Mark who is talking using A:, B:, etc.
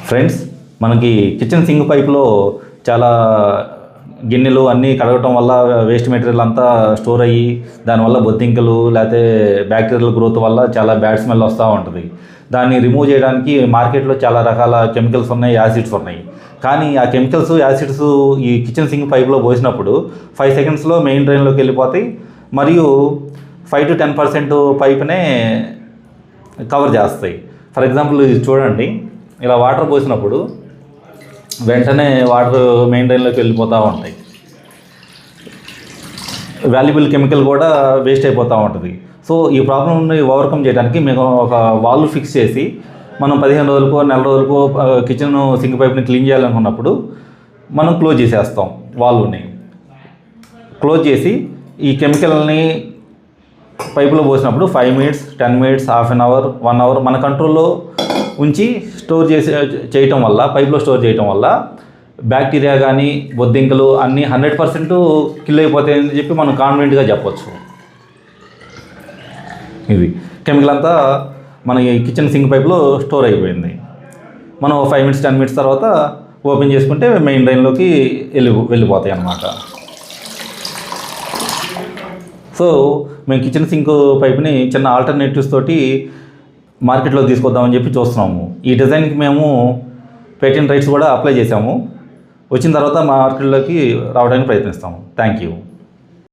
A: Friends, మనకి kitchen sync పైప్లో చాలా గిన్నెలు అన్నీ కడగటం వల్ల వేస్ట్ మెటీరియల్ అంతా స్టోర్ అయ్యి దానివల్ల బొద్దింకలు లేకపోతే బ్యాక్టీరియల్ గ్రోత్ వల్ల చాలా బ్యాడ్ స్మెల్ వస్తూ ఉంటుంది. దాన్ని రిమూవ్ చేయడానికి మార్కెట్లో చాలా రకాల కెమికల్స్ ఉన్నాయి, యాసిడ్స్ ఉన్నాయి. కానీ ఆ కెమికల్స్, యాసిడ్స్ ఈ కిచెన్ సింక్ పైప్లో పోసినప్పుడు 5 సెకండ్స్లో మెయిన్ డ్రైన్లోకి వెళ్ళిపోతాయి. మరియు 5 to 10% పైప్నే కవర్ చేస్తాయి. ఫర్ ఎగ్జాంపుల్ ఇది చూడండి, ఇలా వాటర్ పోసినప్పుడు వెంటనే వాటర్ మెయిన్ డ్రైన్లోకి వెళ్ళిపోతూ ఉంటాయి. వాల్యుబుల్ కెమికల్ కూడా వేస్ట్ అయిపోతూ ఉంటుంది. సో ఈ ప్రాబ్లమ్ని ఓవర్కమ్ చేయడానికి మేము ఒక వాల్వ్ ఫిక్స్ చేసి మనం 15 రోజులకో నెల రోజులకో కిచెన్ సింక్ పైప్ని క్లీన్ చేయాలనుకున్నప్పుడు మనం క్లోజ్ చేసేస్తాం. వాల్వ్ని క్లోజ్ చేసి ఈ కెమికల్ని పైపులో పోసినప్పుడు 5 minutes, 10 minutes, half an hour, 1 hour మన కంట్రోల్లో ఉంచి స్టోర్ చేయటం వల్ల, పైప్లో స్టోర్ చేయటం వల్ల బ్యాక్టీరియా కానీ బొద్దింకలు అన్నీ 100% కిల్ అయిపోతాయని చెప్పి మనం కాన్ఫిడెంట్గా చెప్పొచ్చు. ఇది కెమికల్ అంతా మన ఈ కిచెన్ సింక్ పైప్లో స్టోర్ అయిపోయింది. మనం 5 minutes, 10 minutes తర్వాత ఓపెన్ చేసుకుంటే మెయిన్ డ్రైన్లోకి వెళ్ళిపోతాయి అన్నమాట. సో మేము కిచెన్ సింక్ పైప్ని చిన్న ఆల్టర్నేటివ్స్ తోటి మార్కెట్లో తీసుకొద్దామని చెప్పి చూస్తున్నాము. ఈ డిజైన్కి మేము పేటెంట్ రైట్స్ కూడా అప్లై చేసాము. వచ్చిన తర్వాత మార్కెట్లోకి రావడానికి ప్రయత్నిస్తాము. Thank you.